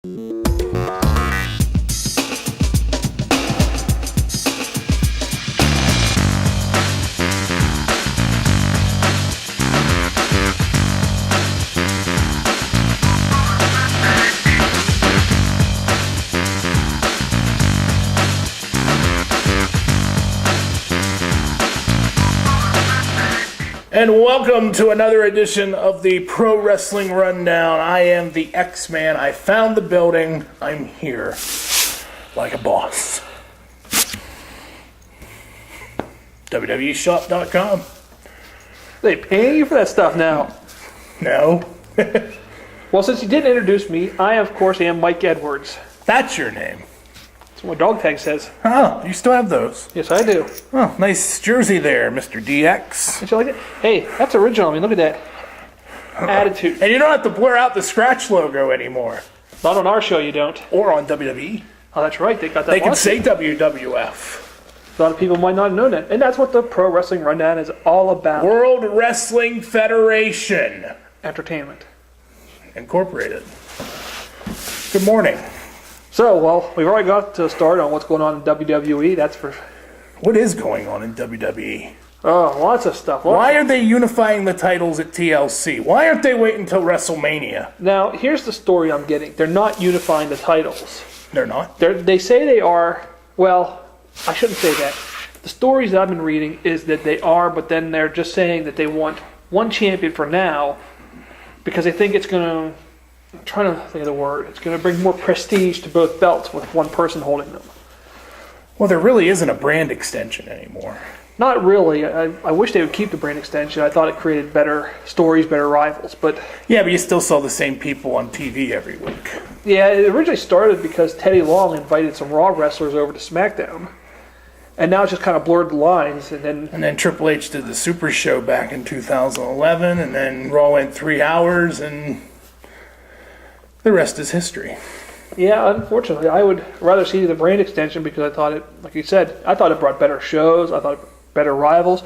And welcome to another edition of the Pro Wrestling Rundown. I am the X-Man. I found the building. I'm here like a boss. WWEshop.com. They paying you for that stuff now? No. Well, since you didn't introduce me, I, of course, am Mike Edwards. That's your name. That's what my dog tag says. Oh, you still have those. Yes, I do. Oh, nice jersey there, Mr. DX. Don't you like it? Hey, that's original. I mean, look at that attitude. And you don't have to blur out the scratch logo anymore. Not on our show, you don't. Or on WWE. Oh, that's right. They got that. They can lawsuit. say WWF. A lot of people might not know that. And that's what the Pro Wrestling Rundown is all about. World Wrestling Federation. Entertainment. Incorporated. Good morning. So, well, we've already got to start on what's going on in WWE. That's for... What is going on in WWE? Oh, lots of stuff. Why are they unifying the titles at TLC? Why aren't they waiting until WrestleMania? Now, here's the story I'm getting. They're not unifying the titles. They're not? They say they are. Well, I shouldn't say that. The stories that I've been reading is that they are, but then they're just saying that they want one champion for now because they think it's going to... I'm trying to think of the word. It's going to bring more prestige to both belts with one person holding them. Well, there really isn't a brand extension anymore. Not really. I wish they would keep the brand extension. I thought it created better stories, better rivals. But yeah, but you still saw the same people on TV every week. yeah, it originally started because Teddy Long invited some Raw wrestlers over to SmackDown. And now it's just kind of blurred the lines. And then Triple H did the Super Show back in 2011, and then Raw went 3 hours, and the rest is history. Yeah, unfortunately, I would rather see the brand extension because I thought it, like you said, I thought it brought better shows. I thought it brought better rivals.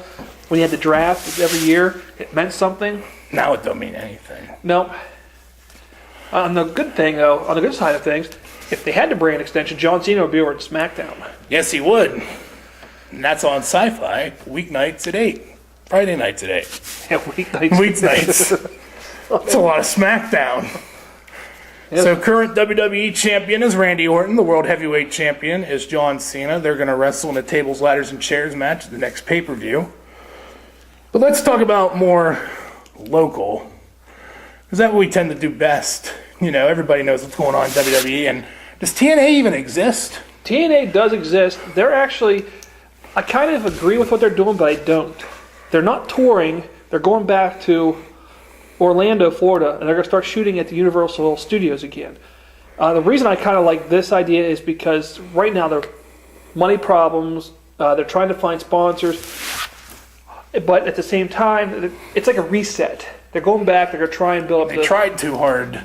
When you had the draft every year, it meant something. Now it don't mean anything. No. On the good thing, though, on the good side of things, if they had the brand extension, John Cena would be over at SmackDown. Yes, he would. And that's on Sci-Fi, weeknights at 8. Friday nights at 8. Yeah, weeknights. It's a lot of SmackDown. Yes. So current WWE champion is Randy Orton. The World Heavyweight Champion is John Cena. They're going to wrestle in a tables, ladders, and chairs match at the next pay-per-view. But let's talk about more local. Because that's what we tend to do best. You know, everybody knows what's going on in WWE. And does TNA even exist? TNA does exist. They're actually... I kind of agree with what they're doing, but I don't. They're not touring. They're going back to Orlando, Florida, and they're going to start shooting at the Universal Studios again. The reason I kind of like this idea is because right now they're money problems. They're trying to find sponsors, but at the same time, it's like a reset. They're going back. They're going to try and build up. They tried too hard.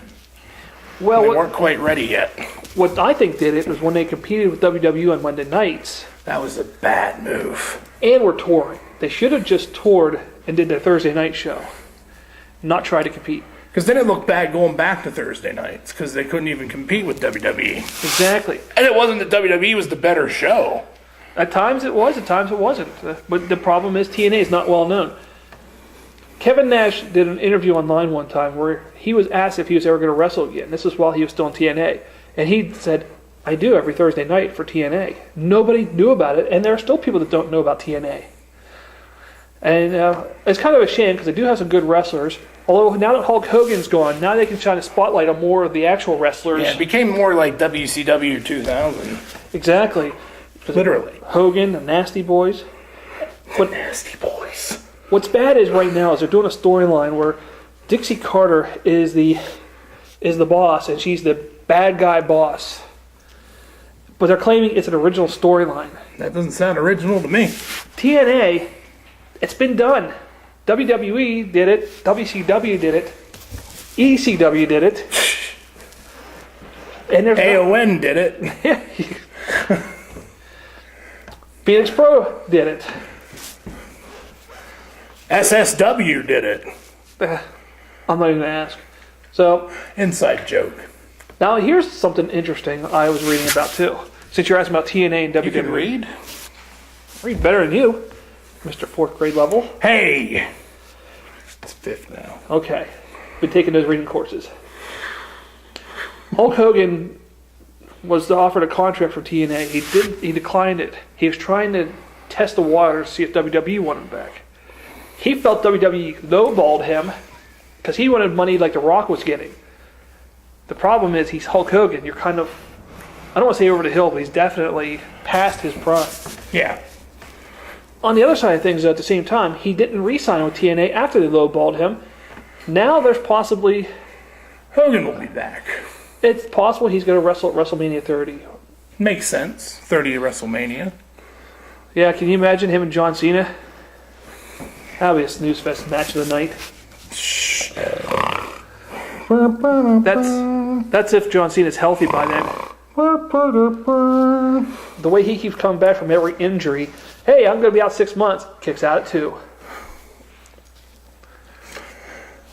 Well, they weren't quite ready yet. What I think did it was when they competed with WWE on Monday nights. That was a bad move. And were touring. They should have just toured and did their Thursday night show. Not try to compete. Because then it looked bad going back to Thursday nights because they couldn't even compete with WWE. Exactly. And it wasn't that WWE was the better show. At times it was, at times it wasn't. But the problem is TNA is not well known. Kevin Nash did an interview online one time where he was asked if he was ever going to wrestle again. This was while he was still in TNA. And he said, I do every Thursday night for TNA. Nobody knew about it, and there are still people that don't know about TNA. And it's kind of a shame because they do have some good wrestlers. Although now that Hulk Hogan's gone, now they can shine a spotlight on more of the actual wrestlers. Yeah, it became more like WCW 2000. Exactly. Literally. Hogan, the Nasty Boys. But Nasty Boys. What's bad is right now is they're doing a storyline where Dixie Carter is the boss, and she's the bad guy boss. But they're claiming it's an original storyline. That doesn't sound original to me. TNA, it's been done. WWE did it. WCW did it. ECW did it. And there's AON did it. Phoenix Pro did it. SSW did it. I'm not even going to ask. So, inside joke. Now, here's something interesting I was reading about, too. Since you're asking about TNA and WWE. You can read? Read better than you, Mr. 4th grade level. Hey! It's 5th now. Okay. Been taking those reading courses. Hulk Hogan was offered a contract for TNA. He declined it. He was trying to test the waters to see if WWE wanted him back. He felt WWE lowballed him because he wanted money like The Rock was getting. The problem is he's Hulk Hogan. You're kind of, I don't want to say over the hill, but he's definitely past his prime. Yeah. On the other side of things, at the same time, he didn't re-sign with TNA after they lowballed him. Now there's possibly, Hogan will be back. it's possible he's going to wrestle at WrestleMania 30. Makes sense. 30 to WrestleMania. Yeah, can you imagine him and John Cena? That'll be a snooze fest match of the night. Shh. That's if John Cena's healthy by then. The way he keeps coming back from every injury. Hey, I'm going to be out 6 months. Kicks out at 2.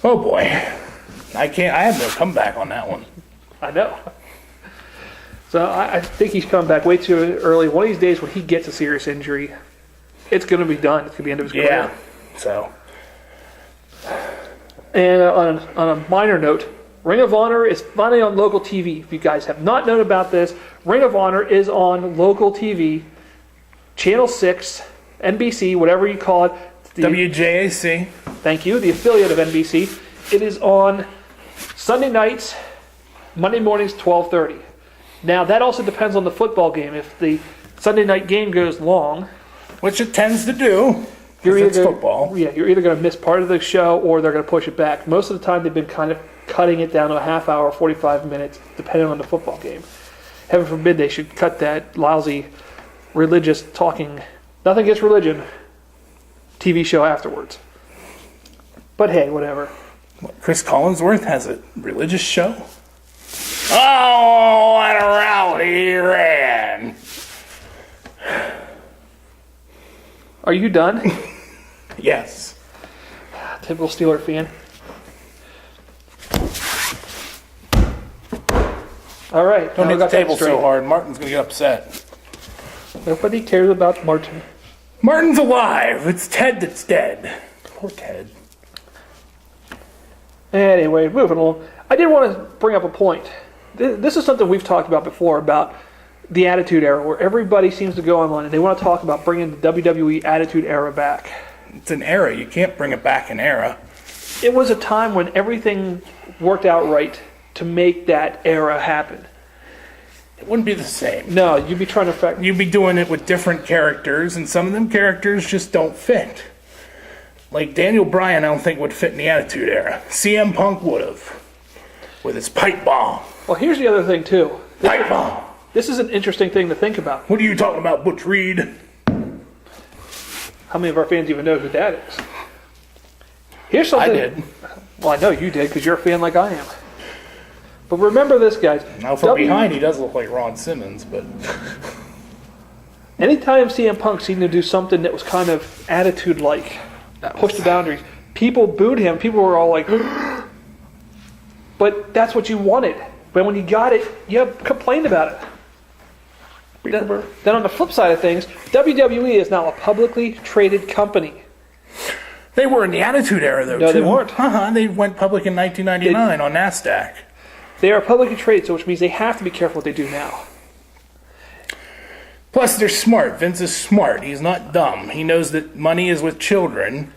Oh boy. I have no comeback on that one. I know. So I think he's coming back way too early. One of these days when he gets a serious injury, it's going to be done. It's going to be the end of his career. Yeah. So. And on a minor note, Ring of Honor is finally on local TV. If you guys have not known about this, Ring of Honor is on local TV, Channel 6, NBC, whatever you call it. WJAC. Thank you, the affiliate of NBC. It is on Sunday nights, Monday mornings, 12:30. Now, that also depends on the football game. If the Sunday night game goes long, Which it tends to do. It's football. Yeah, you're either going to miss part of the show or they're going to push it back. Most of the time, they've been kind of cutting it down to a half hour, 45 minutes, depending on the football game. Heaven forbid they should cut that lousy religious talking, nothing against religion, TV show afterwards. But hey, whatever. Chris Collinsworth has a religious show? Oh, what a route he ran. Are you done? Yes. Typical Steeler fan. All right. Don't now hit we the got that table straight. so hard. Martin's going to get upset. Nobody cares about Martin. Martin's alive. It's Ted that's dead. Poor Ted. Anyway, moving along. I did want to bring up a point. This is something we've talked about before, about the Attitude Era, where everybody seems to go online and they want to talk about bringing the WWE Attitude Era back. It's an era. You can't bring it back an era. It was a time when everything worked out right to make that era happen. It wouldn't be the same. No, you'd be trying to affect... You'd be doing it with different characters, and some of them characters just don't fit. Like Daniel Bryan, I don't think would fit in the Attitude Era. CM Punk would have. With his pipe bomb. Well, here's the other thing, too. Pipe bomb. This is an interesting thing to think about. What are you talking about, Butch Reed? How many of our fans even know who that is? Here's something... I did. Well, I know you did, because you're a fan like I am. But remember this, guys. Now, from behind, he does look like Ron Simmons, but... Anytime CM Punk seemed to do something that was kind of attitude-like, push the boundaries, people booed him. People were all like... But that's what you wanted. But when you got it, you complained about it. Then on the flip side of things, WWE is now a publicly traded company. They were in the Attitude Era, though, No, too. they weren't. They went public in 1999 on NASDAQ. They are publicly traded, so which means they have to be careful what they do now. Plus, they're smart. Vince is smart. He's not dumb. He knows that money is with children.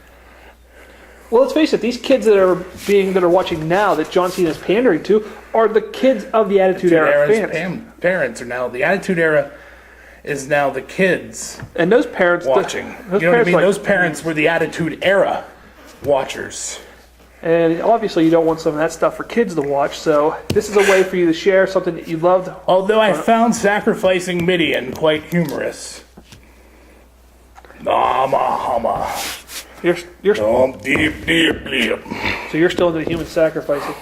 Well, let's face it, these kids that are watching now that John Cena is pandering to are the kids of the Attitude Era fans. Parents are now... The Attitude Era is now the kids And those parents... watching. Those You know what I parents mean? like- Those parents were the Attitude Era watchers. And obviously you don't want some of that stuff for kids to watch, so this is a way for you to share something that you loved. Although I found sacrificing Midian quite humorous. Nama. You're Deep, deep, deep. So you're still into the human sacrificing.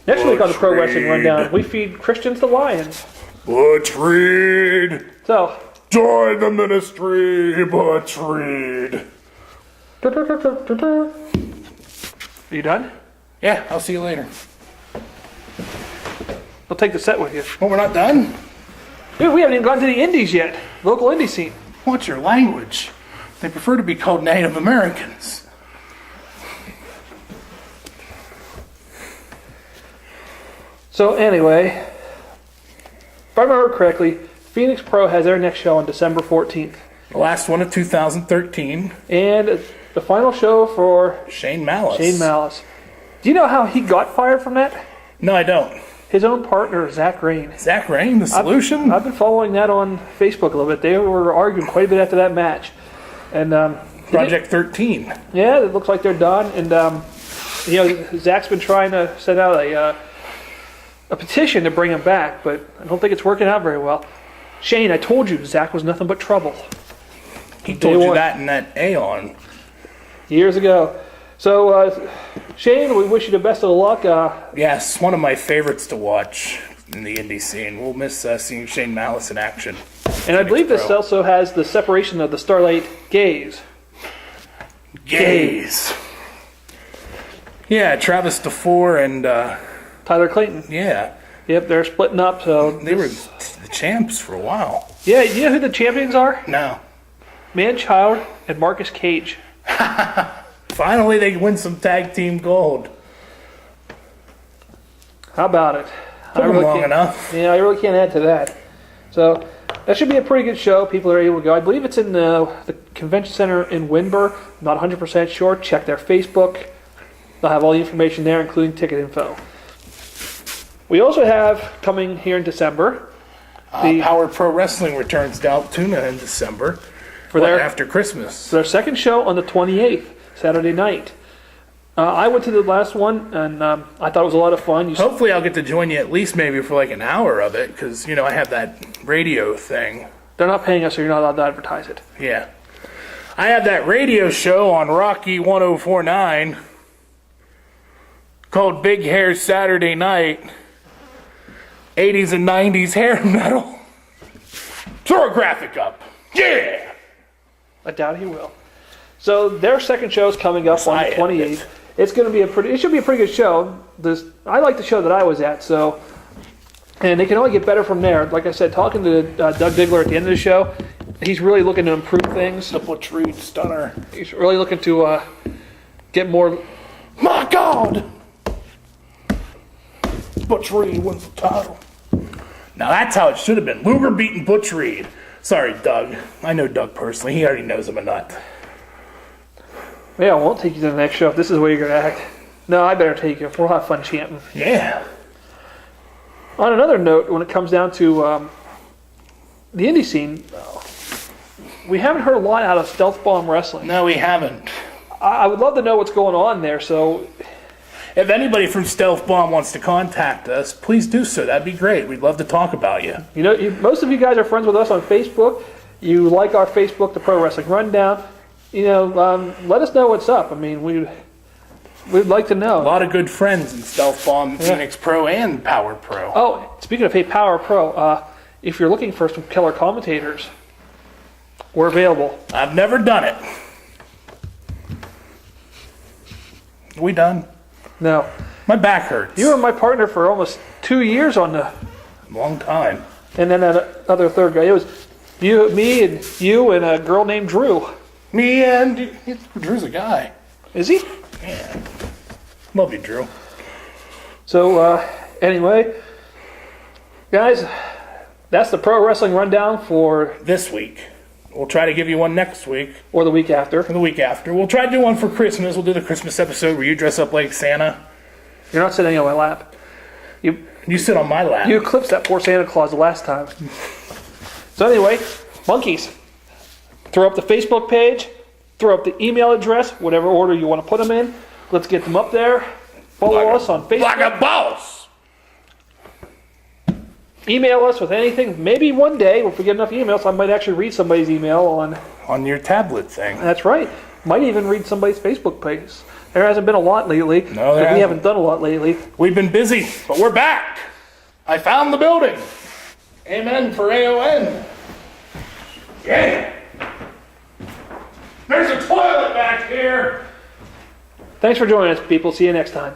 Next week on the Pro Wrestling Rundown, we feed Christians to lions. Butch Reed. So, Join the ministry, Butch Reed. are you done? Yeah, I'll see you later. They'll take the set with you. Well, we're not done? Dude, we haven't even gotten to the indies yet. Local indie scene. What's your language? They prefer to be called Native Americans. So anyway, if I remember correctly, Phoenix Pro has their next show on December 14th. The last one of 2013. And the final show for Shane Malice. Shane Malice. Do you know how he got fired from that? No, I don't. His own partner, Zach Rain. Zach Rain, the solution? I've been following that on Facebook a little bit. They were arguing quite a bit after that match. And Project 13. yeah, it looks like they're done. And Zach's been trying to send out a petition to bring him back, but I don't think it's working out very well. Shane, I told you Zach was nothing but trouble. He told you that in that Aeon. Years ago. So, Shane, we wish you the best of luck. Yes, one of my favorites to watch in the indie scene. We'll miss seeing Shane Malice in action. And I believe this also has the separation of the Starlight Gaze. Gaze. Yeah, Travis DeFore and, Tyler Clayton. yeah. Yep, they're splitting up. So They were the champs for a while. Yeah, you know who the champions are? No. Man-Child and Marcus Cage. Finally, they win some tag team gold. How about it? Took them long can't- enough. Yeah, I really can't add to that. So that should be a pretty good show. People are able to go. I believe it's in the convention center in Winburn. I'm not 100% sure. Check their Facebook. They'll have all the information there, including ticket info. We also have coming here in December the Power Pro Wrestling returns to Altoona in December. for their After Christmas. their second show on the 28th, Saturday night. I went to the last one, and I thought it was a lot of fun. Hopefully I'll get to join you at least maybe for like an hour of it, because, I have that radio thing. They're not paying us, so you're not allowed to advertise it. Yeah. I have that radio show on Rocky 1049 called Big Hair Saturday Night. 80s and 90s hair metal. Throw a graphic up. Yeah! I doubt he will. So their second show is coming up on I the am. 28th. It should be a pretty good show. I like the show that I was at, so, and they can only get better from there. Like I said, talking to Doug Diggler at the end of the show, he's really looking to improve things. The Butch Reed stunner. He's really looking to get more. My God! Butch Reed wins the title. Now that's how it should have been. Luger beating Butch Reed. Sorry, Doug. I know Doug personally. He already knows I'm a nut. Yeah, I won't take you to the next show if this is the way you're going to act. No, I better take you. We'll have fun chanting. Yeah. On another note, when it comes down to the indie scene, we haven't heard a lot out of Stealth Bomb Wrestling. No, we haven't. I would love to know what's going on there, so If anybody from Stealth Bomb wants to contact us, please do so. That'd be great. We'd love to talk about you. most of you guys are friends with us on Facebook. You like our Facebook, the Pro Wrestling Rundown. Let us know what's up. I mean, we'd like to know. A lot of good friends in Stealth Bomb, Phoenix Pro, and Power Pro. Oh, speaking of Power Pro, if you're looking for some killer commentators, we're available. I've never done it. We done? No. My back hurts. You were my partner for almost 2 years on the, Long time. and then that other third guy. It was me, and you, and a girl named Drew. Me and... Drew's a guy. Is he? Yeah. Love you, Drew. So, anyway, guys, that's the Pro Wrestling Rundown for, This week. We'll try to give you one next week. or the week after. Or the week after. We'll try to do one for Christmas. We'll do the Christmas episode where you dress up like Santa. You're not sitting on my lap. You sit on my lap. You eclipsed that poor Santa Claus the last time. So anyway, monkeys. Throw up the Facebook page. Throw up the email address, whatever order you want to put them in. Let's get them up there. Follow us on Facebook. Like a boss! Email us with anything. Maybe one day, if we get enough emails, I might actually read somebody's email on... On your tablet thing. That's right. Might even read somebody's Facebook page. There hasn't been a lot lately. No, there We hasn't. haven't done a lot lately. We've been busy, but we're back. I found the building. Amen for AON. Yeah. There's a toilet back here. Thanks for joining us, people. See you next time.